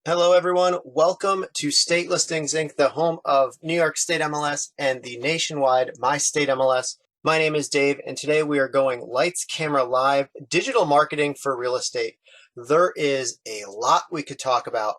Hello, everyone. Welcome to State Listings Inc., the home of New York State MLS and the nationwide MyStateMLS. My name is Dave, and today we are going lights, camera, live, digital marketing for real estate. There is a lot we could talk about.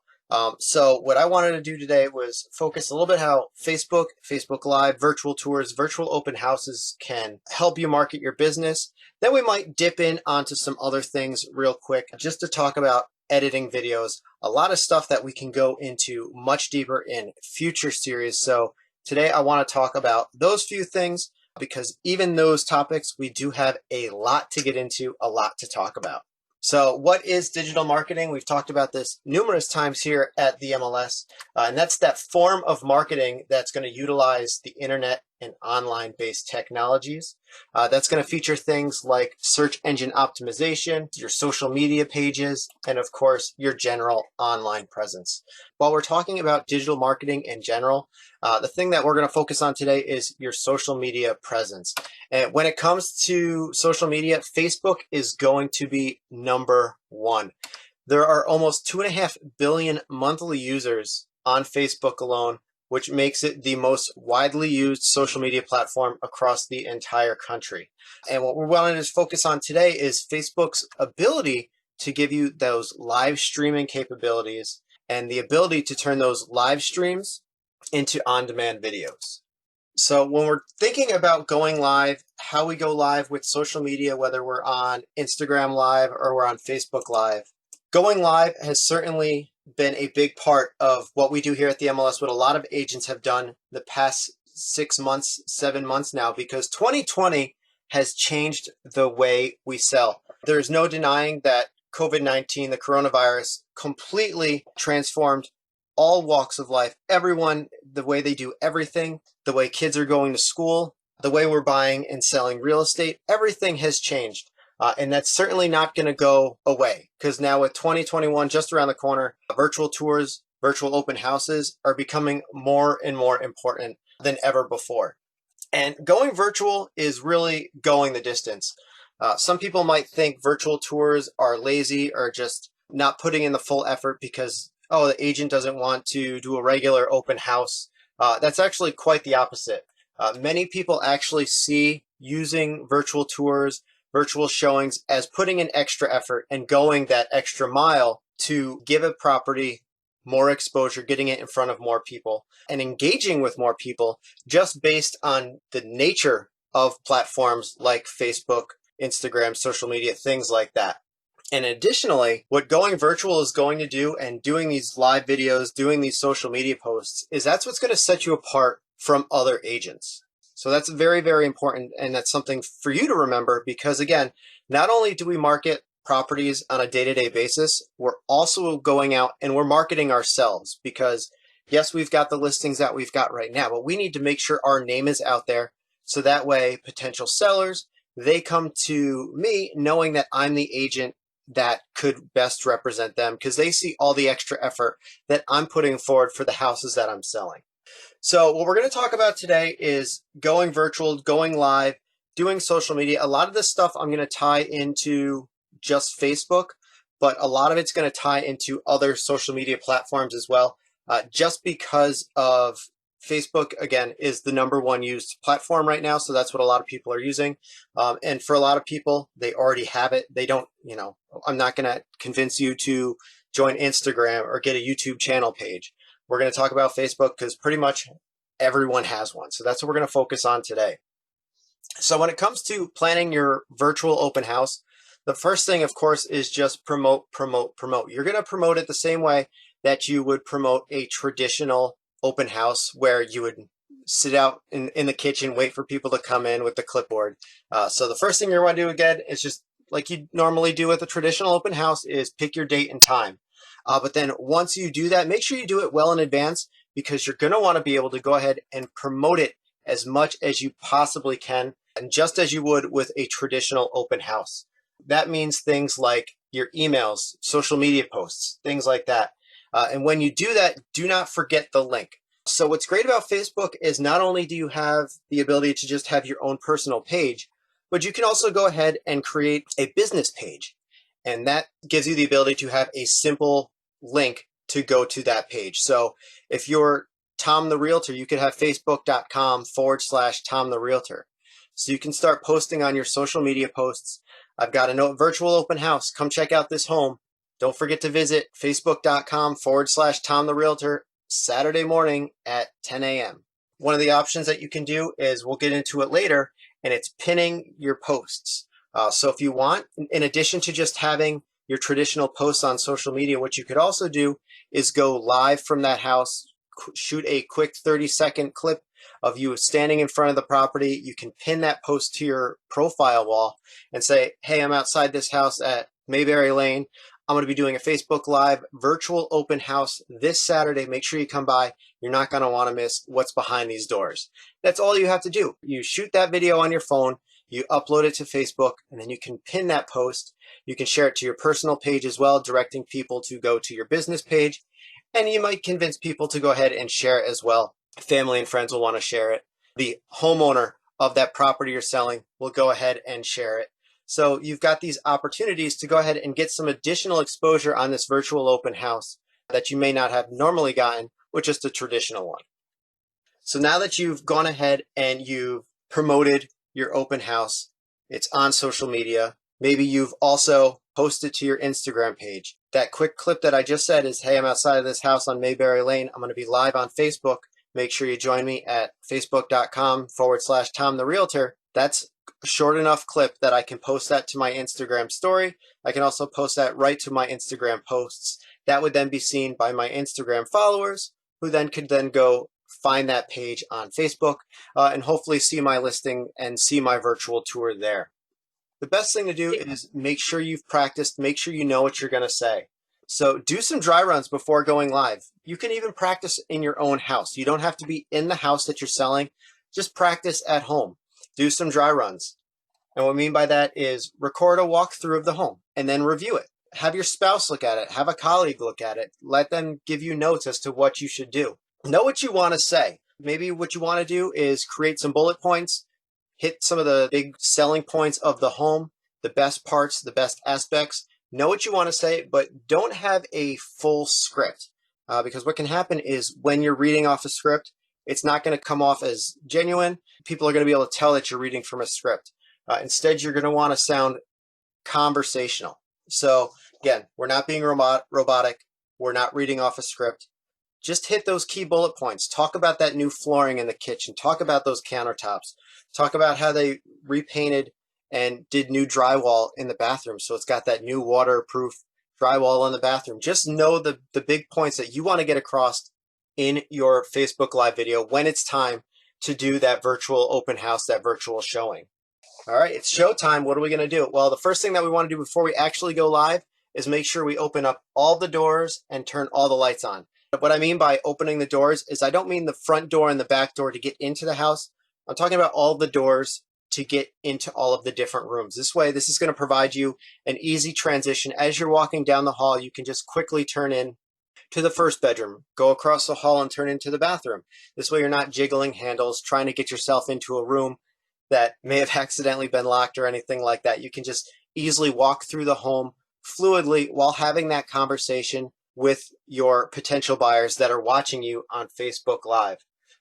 So what I wanted to do today was focus a little bit how Facebook Live, virtual tours, virtual open houses can help you market your business. Then we might dip in onto some other things real quick just to talk about editing videos, a lot of stuff that we can go into much deeper in future series. So today I want to talk about those few things because even those topics, we do have a lot to get into, a lot to talk about. So what is digital marketing? We've talked about this numerous times here at the MLS, and that's that form of marketing that's going to utilize the internet and online-based technologies. That's going to feature things like search engine optimization, your social media pages, and of course, your general online presence. While we're talking about digital marketing in general, the thing that we're going to focus on today is your social media presence. And when it comes to social media, Facebook is going to be number one. There are almost 2.5 billion monthly users on Facebook alone, which makes it the most widely used social media platform across the entire country. And what we're wanting to focus on today is Facebook's ability to give you those live streaming capabilities and the ability to turn those live streams into on-demand videos. So when we're thinking about going live, how we go live with social media, whether we're on Instagram Live or we're on Facebook Live, going live has certainly been a big part of what we do here at the MLS, what a lot of agents have done the past 6 months, 7 months now, because 2020 has changed the way we sell. There's no denying that COVID-19, the coronavirus, completely transformed all walks of life, everyone, the way they do everything, the way kids are going to school, the way we're buying and selling real estate, everything has changed. And that's certainly not going to go away because now with 2021 just around the corner, virtual tours, virtual open houses are becoming more and more important than ever before. And going virtual is really going the distance. Some people might think virtual tours are lazy or just not putting in the full effort because, oh, the agent doesn't want to do a regular open house. That's actually quite the opposite. Many people actually see using virtual tours, virtual showings as putting in extra effort and going that extra mile to give a property more exposure, getting it in front of more people, and engaging with more people just based on the nature of platforms like Facebook, Instagram, social media, things like that. And additionally, what going virtual is going to do and doing these live videos, doing these social media posts, is that's what's going to set you apart from other agents. So that's very, very important. And that's something for you to remember because, again, not only do we market properties on a day-to-day basis, we're also going out and we're marketing ourselves because, yes, we've got the listings that we've got right now, but we need to make sure our name is out there so that way potential sellers, they come to me knowing that I'm the agent that could best represent them because they see all the extra effort that I'm putting forward for the houses that I'm selling. So what we're going to talk about today is going virtual, going live, doing social media. A lot of this stuff I'm going to tie into just Facebook, but a lot of it's going to tie into other social media platforms as well, just because of Facebook, again, is the #1 used platform right now. So that's what a lot of people are using. And for a lot of people, they already have it. They don't, I'm not going to convince you to join Instagram or get a YouTube channel page. We're going to talk about Facebook because pretty much everyone has one. So that's what we're going to focus on today. So when it comes to planning your virtual open house, the first thing, of course, is just promote, promote, promote. You're going to promote it the same way that you would promote a traditional open house where you would sit out in the kitchen, wait for people to come in with the clipboard. So the first thing you want to do again is just like you normally do with a traditional open house is pick your date and time. But then once you do that, make sure you do it well in advance because you're going to want to be able to go ahead and promote it as much as you possibly can, and just as you would with a traditional open house. That means things like your emails, social media posts, things like that. And when you do that, do not forget the link. So what's great about Facebook is not only do you have the ability to just have your own personal page, but you can also go ahead and create a business page. And that gives you the ability to have a simple link to go to that page. So if you're Tom the Realtor, you could have facebook.com/Tom the Realtor. So you can start posting on your social media posts. I've got a virtual open house. Come check out this home. Don't forget to visit facebook.com/Tom the Realtor Saturday morning at 10 a.m. One of the options that you can do is, we'll get into it later, and it's pinning your posts. So if you want, in addition to just having your traditional posts on social media, what you could also do is go live from that house, shoot a quick 30-second clip of you standing in front of the property. You can pin that post to your profile wall and say, hey, I'm outside this house at Mayberry Lane. I'm going to be doing a Facebook Live virtual open house this Saturday. Make sure you come by. You're not going to want to miss what's behind these doors. That's all you have to do. You shoot that video on your phone, you upload it to Facebook, and then you can pin that post. You can share it to your personal page as well, directing people to go to your business page. And you might convince people to go ahead and share it as well. Family and friends will want to share it. The homeowner of that property you're selling will go ahead and share it. So you've got these opportunities to go ahead and get some additional exposure on this virtual open house that you may not have normally gotten with just a traditional one. So now that you've gone ahead and you've promoted your open house, it's on social media, maybe you've also posted to your Instagram page. That quick clip that I just said is, hey, I'm outside of this house on Mayberry Lane. I'm going to be live on Facebook. Make sure you join me at facebook.com/Tom the Realtor. That's a short enough clip that I can post that to my Instagram story. I can also post that right to my Instagram posts. That would then be seen by my Instagram followers, who then could then go find that page on Facebook and hopefully see my listing and see my virtual tour there. The best thing to do is make sure you've practiced, make sure you know what you're going to say. So do some dry runs before going live. You can even practice in your own house. You don't have to be in the house that you're selling. Just practice at home. Do some dry runs. And what I mean by that is record a walkthrough of the home and then review it. Have your spouse look at it. Have a colleague look at it. Let them give you notes as to what you should do. Know what you want to say. Maybe what you want to do is create some bullet points, hit some of the big selling points of the home, the best parts, the best aspects. Know what you want to say, but don't have a full script because what can happen is when you're reading off a script, it's not going to come off as genuine. People are going to be able to tell that you're reading from a script. Instead, you're going to want to sound conversational. So again, we're not being robotic. We're not reading off a script. Just hit those key bullet points. Talk about that new flooring in the kitchen. Talk about those countertops. Talk about how they repainted and did new drywall in the bathroom. So it's got that new waterproof drywall in the bathroom. Just know the big points that you want to get across in your Facebook Live video when it's time to do that virtual open house, that virtual showing. All right, it's showtime. What are we going to do? Well, the first thing that we want to do before we actually go live is make sure we open up all the doors and turn all the lights on. What I mean by opening the doors is I don't mean the front door and the back door to get into the house. I'm talking about all the doors to get into all of the different rooms. This way, this is going to provide you an easy transition. As you're walking down the hall, you can just quickly turn in to the first bedroom, go across the hall and turn into the bathroom. This way you're not jiggling handles, trying to get yourself into a room that may have accidentally been locked or anything like that. You can just easily walk through the home fluidly while having that conversation with your potential buyers that are watching you on Facebook Live.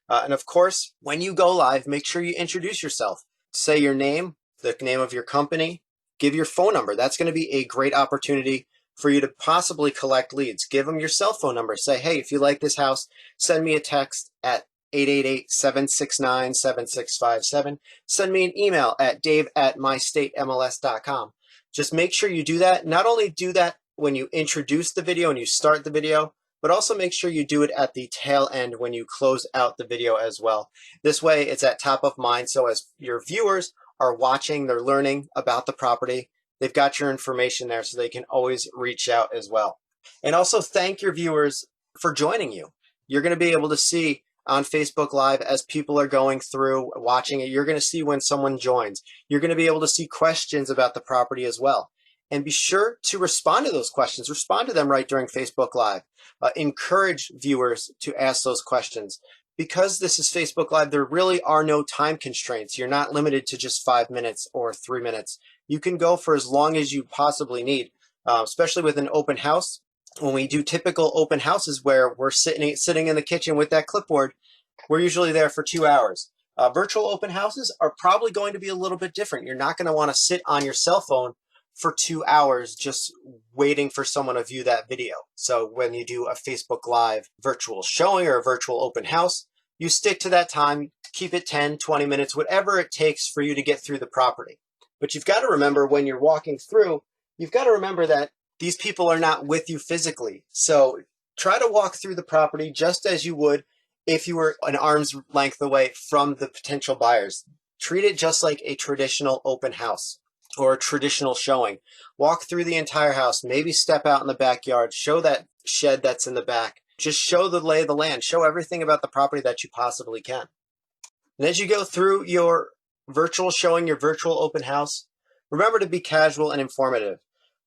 And of course, when you go live, make sure you introduce yourself. Say your name, the name of your company, give your phone number. That's going to be a great opportunity for you to possibly collect leads. Give them your cell phone number. Say, hey, if you like this house, send me a text at 888-769-7657. Send me an email at dave@MyStateMLS.com. Just make sure you do that. Not only do that when you introduce the video and you start the video, but also make sure you do it at the tail end when you close out the video as well. This way it's at top of mind, so as your viewers are watching, they're learning about the property, they've got your information there so they can always reach out as well. And also thank your viewers for joining you. You're going to be able to see on Facebook Live as people are going through watching it, you're going to see when someone joins. You're going to be able to see questions about the property as well. And be sure to respond to those questions. Respond to them right during Facebook Live. Encourage viewers to ask those questions. Because this is Facebook Live, there really are no time constraints. You're not limited to just 5 minutes or 3 minutes. You can go for as long as you possibly need, especially with an open house. When we do typical open houses where we're sitting in the kitchen with that clipboard, we're usually there for 2 hours. Virtual open houses are probably going to be a little bit different. You're not going to want to sit on your cell phone for 2 hours just waiting for someone to view that video. So when you do a Facebook Live virtual showing or a virtual open house, you stick to that time, keep it 10, 20 minutes, whatever it takes for you to get through the property. But you've got to remember when you're walking through, you've got to remember that these people are not with you physically. So try to walk through the property just as you would if you were an arm's length away from the potential buyers. Treat it just like a traditional open house or a traditional showing. Walk through the entire house, maybe step out in the backyard, show that shed that's in the back. Just show the lay of the land, show everything about the property that you possibly can. And as you go through your virtual showing, your virtual open house, remember to be casual and informative.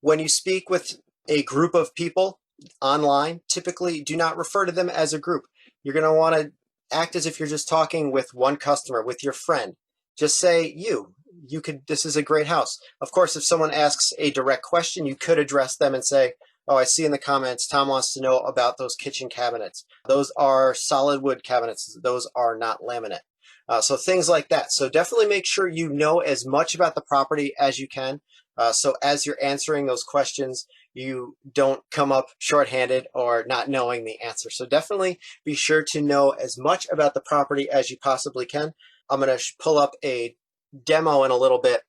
When you speak with a group of people online, typically do not refer to them as a group. You're going to want to act as if you're just talking with one customer, with your friend. Just say you could, this is a great house. Of course, if someone asks a direct question, you could address them and say, oh, I see in the comments, Tom wants to know about those kitchen cabinets. Those are solid wood cabinets. Those are not laminate. So things like that. So definitely make sure you know as much about the property as you can. So as you're answering those questions, you don't come up shorthanded or not knowing the answer. So definitely be sure to know as much about the property as you possibly can. I'm going to pull up a demo in a little bit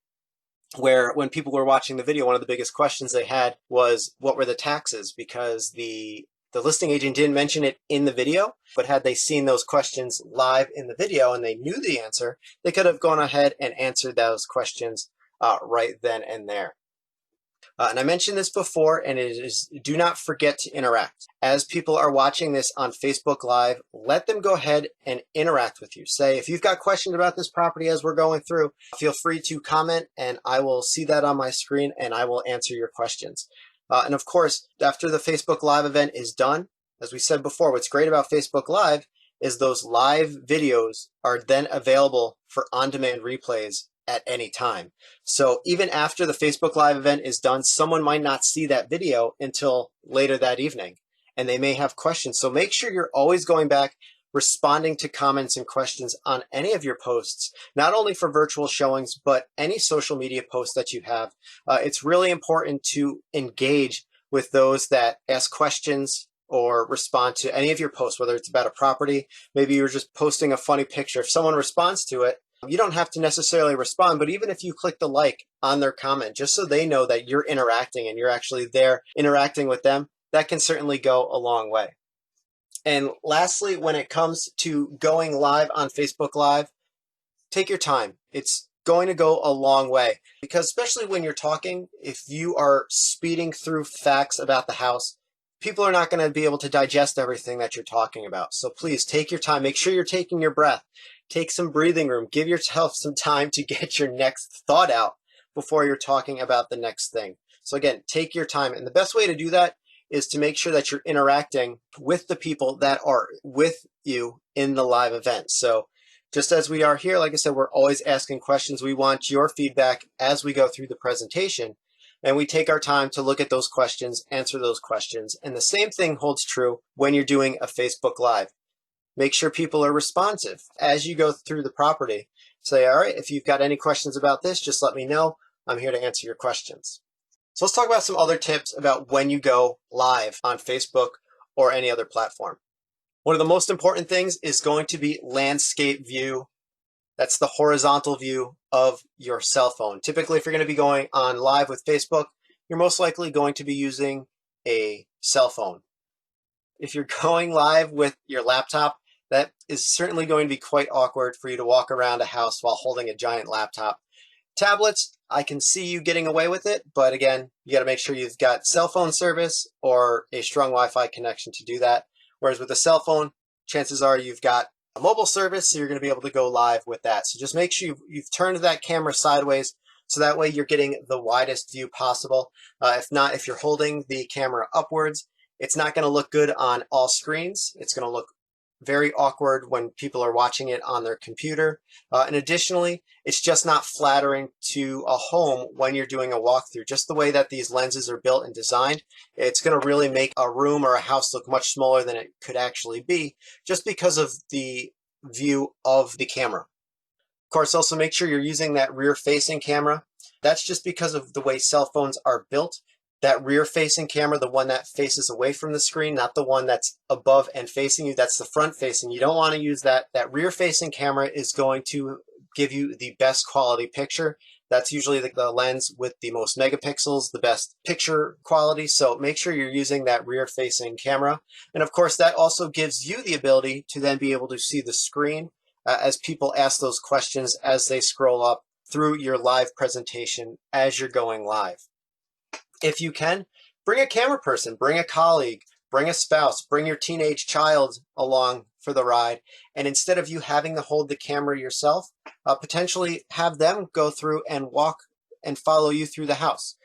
where when people were watching the video, one of the biggest questions they had was what were the taxes, because the listing agent didn't mention it in the video, but had they seen those questions live in the video and they knew the answer, they could have gone ahead and answered those questions right then and there. And I mentioned this before, and it is, do not forget to interact. As people are watching this on Facebook Live, let them go ahead and interact with you. Say, if you've got questions about this property as we're going through, feel free to comment, and I will see that on my screen, and I will answer your questions. And of course, after the Facebook Live event is done, as we said before, what's great about Facebook Live is those live videos are then available for on-demand replays at any time. So even after the Facebook Live event is done, someone might not see that video until later that evening, and they may have questions. So make sure you're always going back, responding to comments and questions on any of your posts, not only for virtual showings, but any social media posts that you have. It's really important to engage with those that ask questions or respond to any of your posts, whether it's about a property, maybe you're just posting a funny picture. If someone responds to it, you don't have to necessarily respond, but even if you click the like on their comment, just so they know that you're interacting and you're actually there interacting with them, that can certainly go a long way. And lastly, when it comes to going live on Facebook Live, take your time. It's going to go a long way, because especially when you're talking, if you are speeding through facts about the house, people are not going to be able to digest everything that you're talking about. So please take your time. Make sure you're taking your breath. Take some breathing room. Give yourself some time to get your next thought out before you're talking about the next thing. So again, take your time. And the best way to do that is to make sure that you're interacting with the people that are with you in the live event. So just as we are here, like I said, we're always asking questions. We want your feedback as we go through the presentation. And we take our time to look at those questions, answer those questions. And the same thing holds true when you're doing a Facebook Live. Make sure people are responsive as you go through the property. Say, all right, if you've got any questions about this, just let me know. I'm here to answer your questions. So let's talk about some other tips about when you go live on Facebook or any other platform. One of the most important things is going to be landscape view. That's the horizontal view of your cell phone. Typically, if you're going to be going on live with Facebook, you're most likely going to be using a cell phone. If you're going live with your laptop, that is certainly going to be quite awkward for you to walk around a house while holding a giant laptop. Tablets, I can see you getting away with it, but again, you got to make sure you've got cell phone service or a strong Wi-Fi connection to do that. Whereas with a cell phone, chances are you've got a mobile service, so you're going to be able to go live with that. So just make sure you've turned that camera sideways, so that way you're getting the widest view possible. If not, if you're holding the camera upwards, it's not going to look good on all screens. It's going to look very awkward when people are watching it on their computer. And additionally, it's just not flattering to a home when you're doing a walkthrough. Just the way that these lenses are built and designed, it's going to really make a room or a house look much smaller than it could actually be, just because of the view of the camera. Of course, also make sure you're using that rear-facing camera. That's just because of the way cell phones are built. That rear-facing camera, the one that faces away from the screen, not the one that's above and facing you, that's the front-facing. You don't want to use that. That rear-facing camera is going to give you the best quality picture. That's usually the lens with the most megapixels, the best picture quality. So make sure you're using that rear-facing camera. And of course, that also gives you the ability to then be able to see the screen as people ask those questions as they scroll up through your live presentation as you're going live. If you can, bring a camera person, bring a colleague, bring a spouse, bring your teenage child along for the ride. And instead of you having to hold the camera yourself, potentially have them go through and walk and follow you through the house.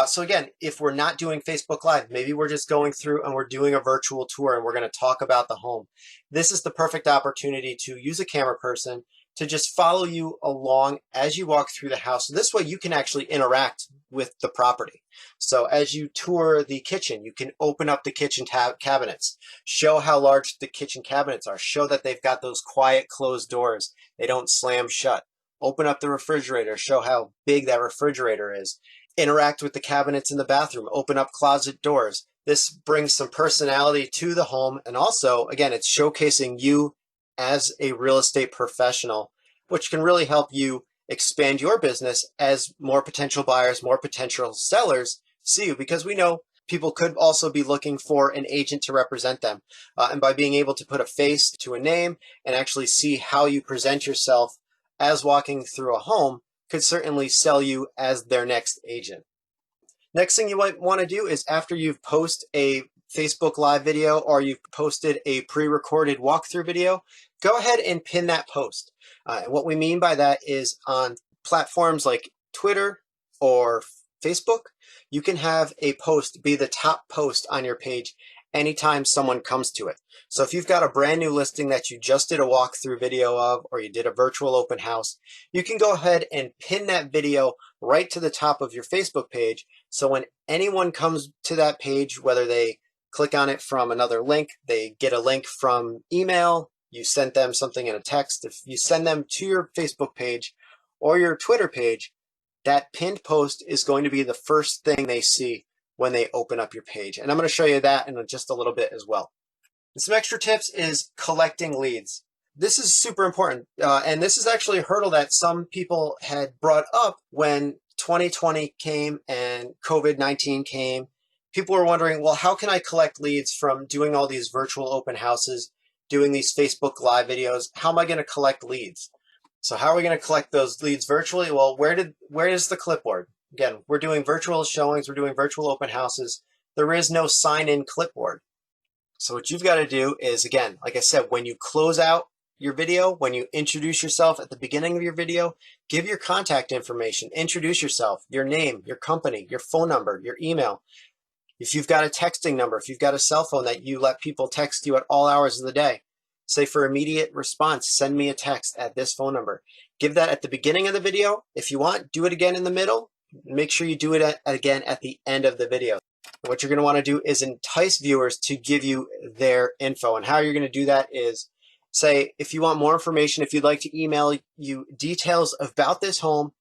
So again, if we're not doing Facebook Live, maybe we're just going through and we're doing a virtual tour and we're going to talk about the home. This is the perfect opportunity to use a camera person to just follow you along as you walk through the house. So this way you can actually interact with the property. So as you tour the kitchen, you can open up the kitchen cabinets, show how large the kitchen cabinets are, show that they've got those quiet closed doors. They don't slam shut. Open up the refrigerator, show how big that refrigerator is. Interact with the cabinets in the bathroom, open up closet doors. This brings some personality to the home. And also, again, it's showcasing you as a real estate professional, which can really help you expand your business as more potential buyers, more potential sellers see you, because we know people could also be looking for an agent to represent them. And by being able to put a face to a name and actually see how you present yourself as walking through a home could certainly sell you as their next agent. Next thing you might want to do is, after you've posted a Facebook Live video or you've posted a pre-recorded walkthrough video, go ahead and pin that post. And what we mean by that is, on platforms like Twitter or Facebook, you can have a post be the top post on your page anytime someone comes to it. So if you've got a brand new listing that you just did a walkthrough video of, or you did a virtual open house, you can go ahead and pin that video right to the top of your Facebook page. So when anyone comes to that page, whether they click on it from another link, they get a link from email, you sent them something in a text, if you send them to your Facebook page or your Twitter page, that pinned post is going to be the first thing they see when they open up your page. And I'm going to show you that in just a little bit as well. And some extra tips is collecting leads. This is super important. And this is actually a hurdle that some people had brought up when 2020 came and COVID-19 came. People were wondering, well, how can I collect leads from doing all these virtual open houses, doing these Facebook Live videos? How am I going to collect leads? So how are we going to collect those leads virtually? Well, where is the clipboard? Again, we're doing virtual showings, we're doing virtual open houses. There is no sign-in clipboard. So what you've got to do is, again, like I said, when you close out your video, when you introduce yourself at the beginning of your video, give your contact information, introduce yourself, your name, your company, your phone number, your email. If you've got a texting number, if you've got a cell phone that you let people text you at all hours of the day, say for immediate response, send me a text at this phone number. Give that at the beginning of the video. If you want, do it again in the middle. Make sure you do it again at the end of the video. What you're going to want to do is entice viewers to give you their info. And how you're going to do that is, say, if you want more information, if you'd like to email you details about this home,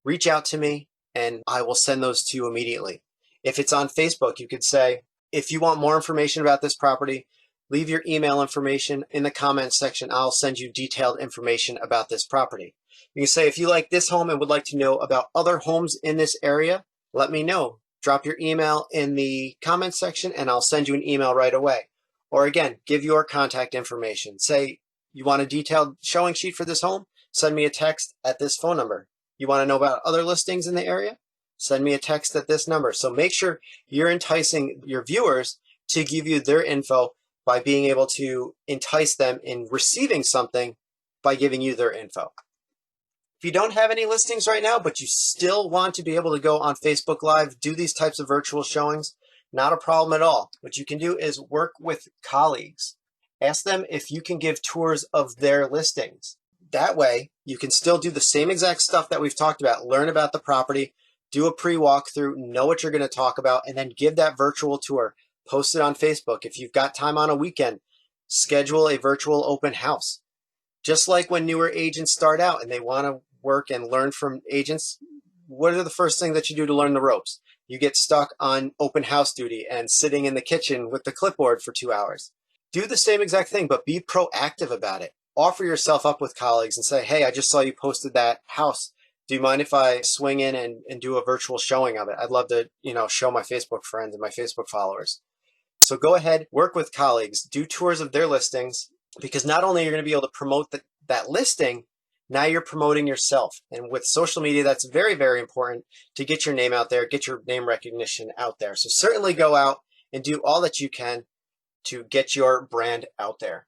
reach out to me and I will send those to you immediately. If it's on Facebook, you could say, if you want more information about this property, leave your email information in the comments section. I'll send you detailed information about this property. You can say, if you like this home and would like to know about other homes in this area, let me know. Drop your email in the comments section and I'll send you an email right away. Or again, give your contact information. Say you want a detailed showing sheet for this home, send me a text at this phone number. You want to know about other listings in the area? Send me a text at this number. So make sure you're enticing your viewers to give you their info by being able to entice them in receiving something by giving you their info. If you don't have any listings right now, but you still want to be able to go on Facebook Live, do these types of virtual showings, not a problem at all. What you can do is work with colleagues. Ask them if you can give tours of their listings. That way, you can still do the same exact stuff that we've talked about. Learn about the property, do a pre-walkthrough, know what you're going to talk about, and then give that virtual tour. Post it on Facebook. If you've got time on a weekend, schedule a virtual open house. Just like when newer agents start out and they want to work and learn from agents, what are the first things that you do to learn the ropes? You get stuck on open house duty and sitting in the kitchen with the clipboard for 2 hours. Do the same exact thing, but be proactive about it. Offer yourself up with colleagues and say, hey, I just saw you posted that house. Do you mind if I swing in and do a virtual showing of it? I'd love to, show my Facebook friends and my Facebook followers. So go ahead, work with colleagues, do tours of their listings, because not only are you going to be able to promote that listing, now you're promoting yourself. And with social media, that's very, very important to get your name out there, get your name recognition out there. So certainly go out and do all that you can to get your brand out there.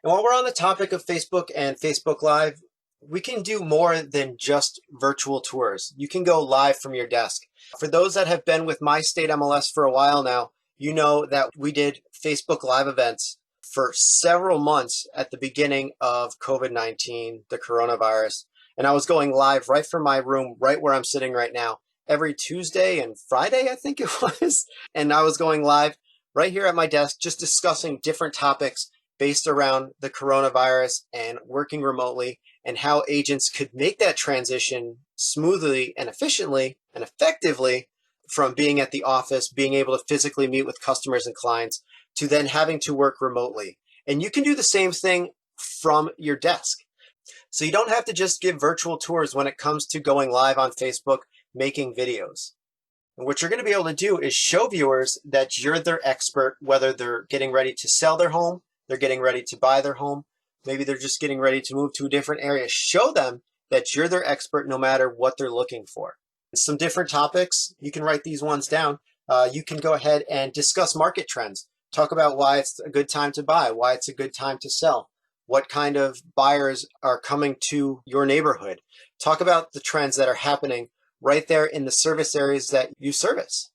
And while we're on the topic of Facebook and Facebook Live, we can do more than just virtual tours. You can go live from your desk. For those that have been with MyStateMLS for a while now, you know that we did Facebook Live events for several months at the beginning of COVID-19, the coronavirus. And I was going live right from my room, right where I'm sitting right now, every Tuesday and Friday, I think it was. And I was going live right here at my desk, just discussing different topics based around the coronavirus and working remotely and how agents could make that transition smoothly and efficiently and effectively from being at the office, being able to physically meet with customers and clients, to then having to work remotely. And you can do the same thing from your desk. So you don't have to just give virtual tours when it comes to going live on Facebook, making videos. And what you're going to be able to do is show viewers that you're their expert, whether they're getting ready to sell their home, they're getting ready to buy their home, maybe they're just getting ready to move to a different area. Show them that you're their expert no matter what they're looking for. Some different topics, you can write these ones down. You can go ahead and discuss market trends. Talk about why it's a good time to buy, why it's a good time to sell, what kind of buyers are coming to your neighborhood. Talk about the trends that are happening right there in the service areas that you service.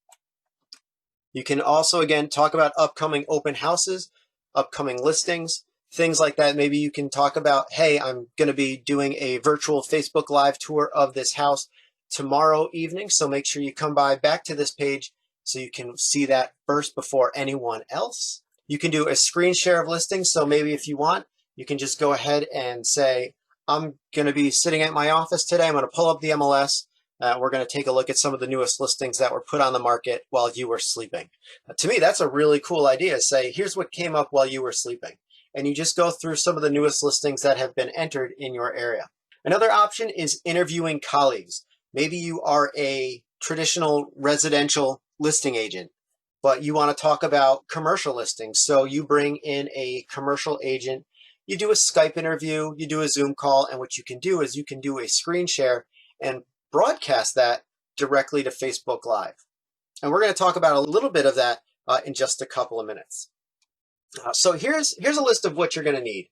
You can also, again, talk about upcoming open houses, upcoming listings, things like that. Maybe you can talk about, hey, I'm going to be doing a virtual Facebook Live tour of this house tomorrow evening, so make sure you come back to this page so you can see that first before anyone else. You can do a screen share of listings, so maybe if you want, you can just go ahead and say, I'm going to be sitting at my office today, I'm going to pull up the MLS, we're going to take a look at some of the newest listings that were put on the market while you were sleeping. To me, that's a really cool idea. Say, here's what came up while you were sleeping. And you just go through some of the newest listings that have been entered in your area. Another option is interviewing colleagues. Maybe you are a traditional residential listing agent, but you want to talk about commercial listings. So you bring in a commercial agent, you do a Skype interview, you do a Zoom call, and what you can do is you can do a screen share and broadcast that directly to Facebook Live. And we're going to talk about a little bit of that in just a couple of minutes. So here's a list of what you're going to need.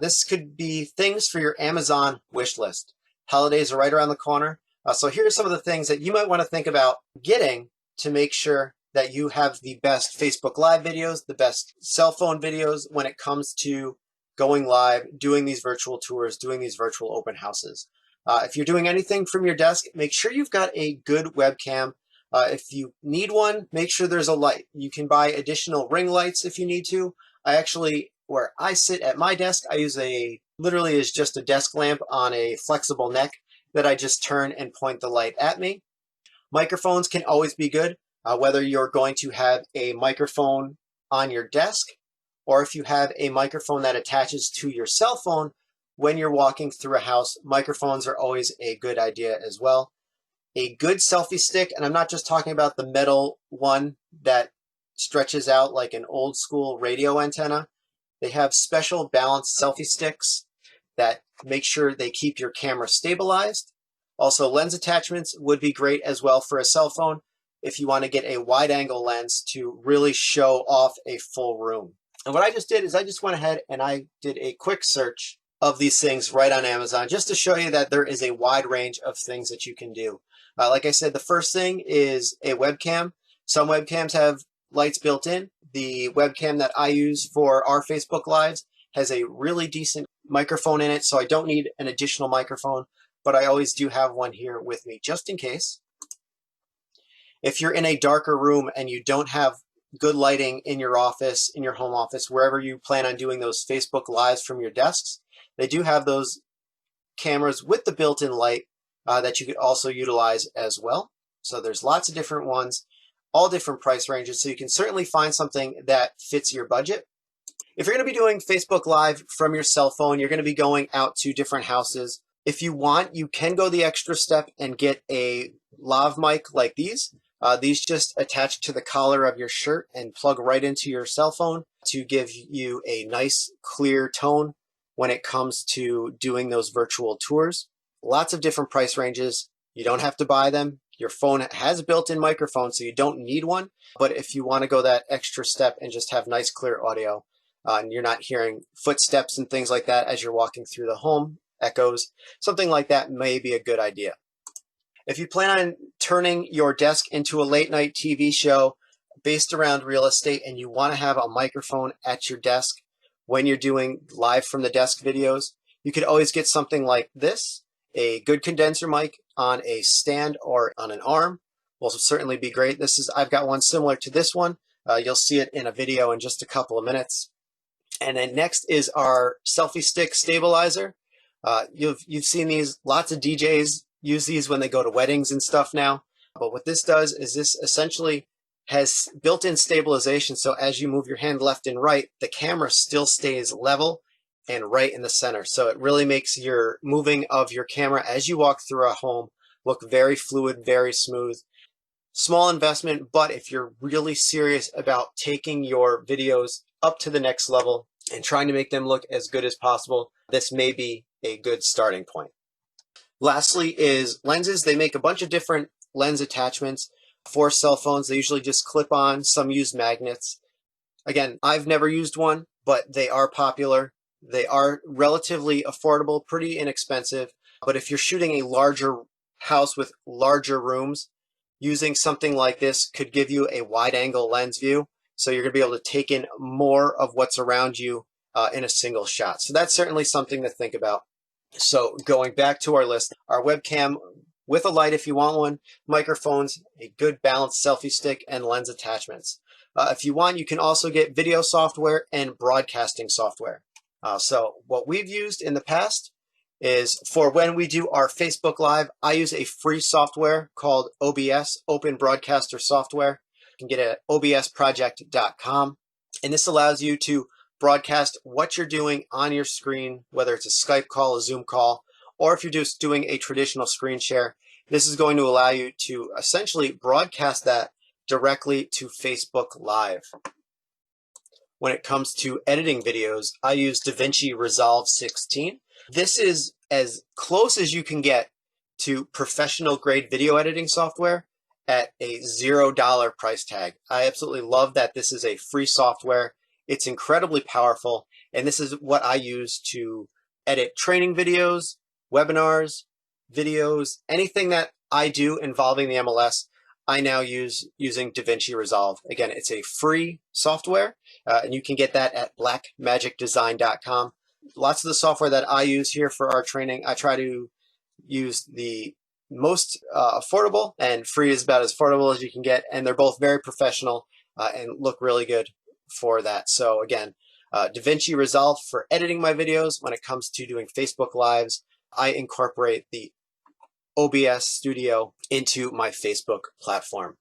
This could be things for your Amazon wish list. Holidays are right around the corner. So here are some of the things that you might want to think about getting to make sure that you have the best Facebook Live videos, the best cell phone videos when it comes to going live, doing these virtual tours, doing these virtual open houses. If you're doing anything from your desk, make sure you've got a good webcam. If you need one, make sure there's a light. You can buy additional ring lights if you need to. Where I sit at my desk, I use literally is just a desk lamp on a flexible neck that I just turn and point the light at me. Microphones can always be good, whether you're going to have a microphone on your desk or if you have a microphone that attaches to your cell phone when you're walking through a house. Microphones are always a good idea as well. A good selfie stick, and I'm not just talking about the metal one that stretches out like an old school radio antenna. They have special balanced selfie sticks that make sure they keep your camera stabilized. Also, lens attachments would be great as well for a cell phone if you want to get a wide angle lens to really show off a full room. And what I just did is I just went ahead and I did a quick search of these things right on Amazon just to show you that there is a wide range of things that you can do. Like I said, the first thing is a webcam. Some webcams have lights built in. The webcam that I use for our Facebook Lives has a really decent microphone in it, so I don't need an additional microphone, but I always do have one here with me just in case. If you're in a darker room and you don't have good lighting in your office, in your home office, wherever you plan on doing those Facebook Lives from your desks, they do have those cameras with the built-in light that you could also utilize as well. So there's lots of different ones, all different price ranges, so you can certainly find something that fits your budget. If you're going to be doing Facebook Live from your cell phone, you're going to be going out to different houses. If you want, you can go the extra step and get a Lav mic like these. These just attach to the collar of your shirt and plug right into your cell phone to give you a nice clear tone when it comes to doing those virtual tours. Lots of different price ranges. You don't have to buy them. Your phone has a built-in microphone, so you don't need one. But if you want to go that extra step and just have nice clear audio, and you're not hearing footsteps and things like that as you're walking through the home, echoes, something like that may be a good idea. If you plan on turning your desk into a late night TV show based around real estate and you want to have a microphone at your desk when you're doing live from the desk videos, you could always get something like this. A good condenser mic on a stand or on an arm will certainly be great. I've got one similar to this one. You'll see it in a video in just a couple of minutes. And then next is our selfie stick stabilizer. You've seen these, lots of DJs use these when they go to weddings and stuff now. But what this does is this essentially has built-in stabilization. So as you move your hand left and right, the camera still stays level and right in the center. So it really makes your moving of your camera as you walk through a home look very fluid, very smooth. Small investment, but if you're really serious about taking your videos up to the next level and trying to make them look as good as possible, this may be a good starting point. Lastly is lenses. They make a bunch of different lens attachments for cell phones. They usually just clip on, some use magnets. Again, I've never used one, but they are popular. They are relatively affordable, pretty inexpensive. But if you're shooting a larger house with larger rooms, using something like this could give you a wide angle lens view. So you're going to be able to take in more of what's around you in a single shot. So that's certainly something to think about. So going back to our list, our webcam with a light if you want one, microphones, a good balanced selfie stick, and lens attachments. If you want, you can also get video software and broadcasting software. So what we've used in the past is for when we do our Facebook Live, I use a free software called OBS, Open Broadcaster Software. You can get it at obsproject.com. And this allows you to broadcast what you're doing on your screen, whether it's a Skype call, a Zoom call, or if you're just doing a traditional screen share. This is going to allow you to essentially broadcast that directly to Facebook Live. When it comes to editing videos, I use Davinci Resolve 16. This is as close as you can get to professional grade video editing software at a $0 price tag. I absolutely love that this is a free software. It's incredibly powerful, and this is what I use to edit training videos, webinars, videos, anything that I do involving the MLS. I now use using Davinci Resolve. Again, it's a free software, and you can get that at blackmagicdesign.com. Lots of the software that I use here for our training, I try to use the most affordable, and free is about as affordable as you can get, and they're both very professional and look really good for that. So again, Davinci Resolve for editing my videos. When it comes to doing Facebook Lives, I incorporate the OBS Studio into my Facebook platform.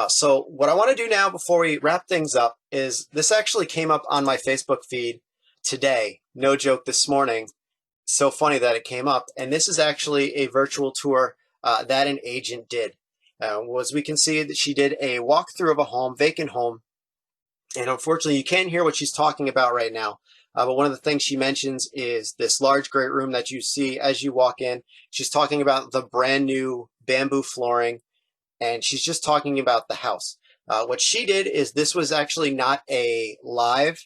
So what I want to do now before we wrap things up is this actually came up on my Facebook feed today. No joke, this morning. So funny that it came up. And this is actually a virtual tour that an agent did. As we can see, that she did a walkthrough of a home, vacant home. And unfortunately, you can't hear what she's talking about right now. But one of the things she mentions is this large great room that you see as you walk in. She's talking about the brand new bamboo flooring, and she's just talking about the house. What she did is this was actually not a live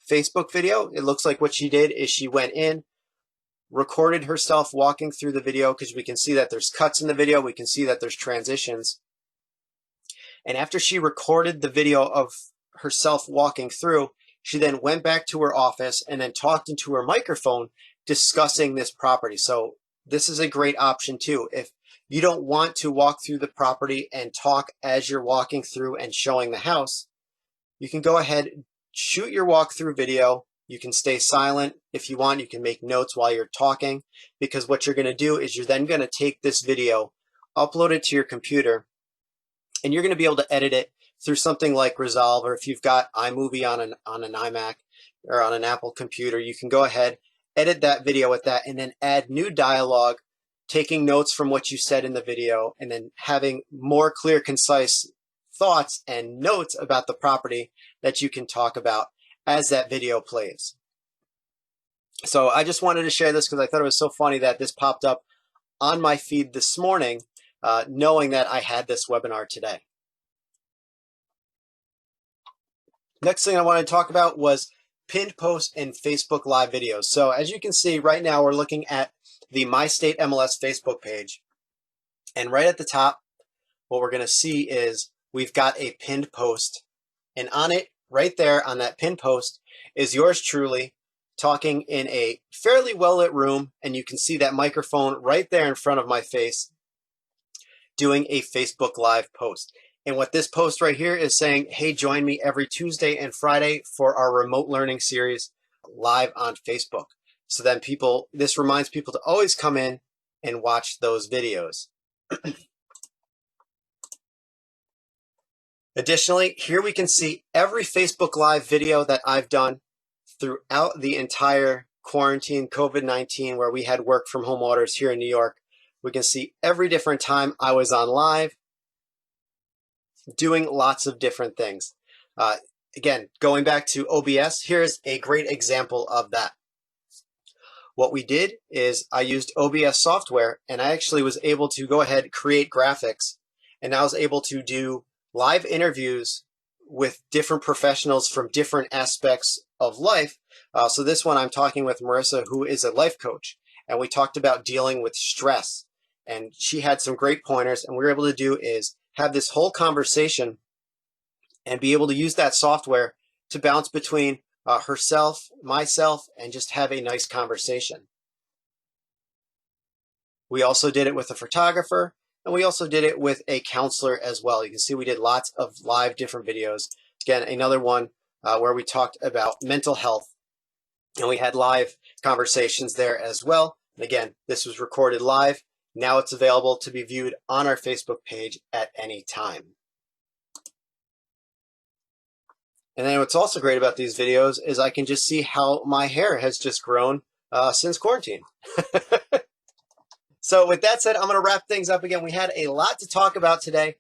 Facebook video. It looks like what she did is she went in, recorded herself walking through the video, because we can see that there's cuts in the video. We can see that there's transitions. And after she recorded the video of herself walking through, she then went back to her office and then talked into her microphone discussing this property. So this is a great option too. If you don't want to walk through the property and talk as you're walking through and showing the house, you can go ahead, shoot your walkthrough video. You can stay silent if you want. You can make notes while you're talking, because what you're going to do is you're then going to take this video, upload it to your computer, and you're going to be able to edit it through something like Resolve, or if you've got iMovie on an iMac or on an Apple computer, you can go ahead, edit that video with that, and then add new dialogue, taking notes from what you said in the video, and then having more clear, concise thoughts and notes about the property that you can talk about as that video plays. So I just wanted to share this because I thought it was so funny that this popped up on my feed this morning, knowing that I had this webinar today. Next thing I wanted to talk about was pinned posts and Facebook Live videos. So as you can see right now, we're looking at the MyStateMLS Facebook page. And right at the top, what we're going to see is we've got a pinned post. And on it, right there on that pinned post, is yours truly talking in a fairly well-lit room. And you can see that microphone right there in front of my face doing a Facebook Live post. And what this post right here is saying, hey, join me every Tuesday and Friday for our remote learning series live on Facebook. So then this reminds people to always come in and watch those videos. Additionally, here we can see every Facebook Live video that I've done throughout the entire quarantine, COVID-19, where we had work from home orders here in New York. We can see every different time I was on live, doing lots of different things. Again, going back to OBS, here's a great example of that. What we did is I used OBS software, and I actually was able to go ahead and create graphics, and I was able to do live interviews with different professionals from different aspects of life. So this one I'm talking with Marissa, who is a life coach, and we talked about dealing with stress, and she had some great pointers, and what we were able to do is have this whole conversation and be able to use that software to bounce between herself, myself, and just have a nice conversation. We also did it with a photographer, and we also did it with a counselor as well. You can see we did lots of live different videos. Again, another one where we talked about mental health, and we had live conversations there as well. And again, this was recorded live. Now it's available to be viewed on our Facebook page at any time. And then what's also great about these videos is I can just see how my hair has just grown since quarantine. So with that said, I'm going to wrap things up again. We had a lot to talk about today.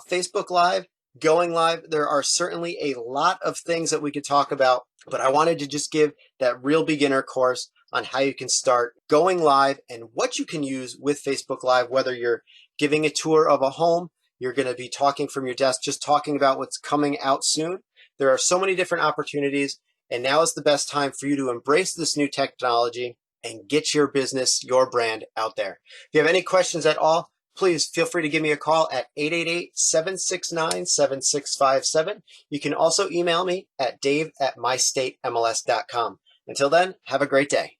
Facebook Live, going live. There are certainly a lot of things that we could talk about, but I wanted to just give that real beginner course on how you can start going live and what you can use with Facebook Live, whether you're giving a tour of a home, you're going to be talking from your desk, just talking about what's coming out soon. There are so many different opportunities, and now is the best time for you to embrace this new technology and get your business, your brand out there. If you have any questions at all, please feel free to give me a call at 888-769-7657. You can also email me at dave@mystatemls.com. Until then, have a great day.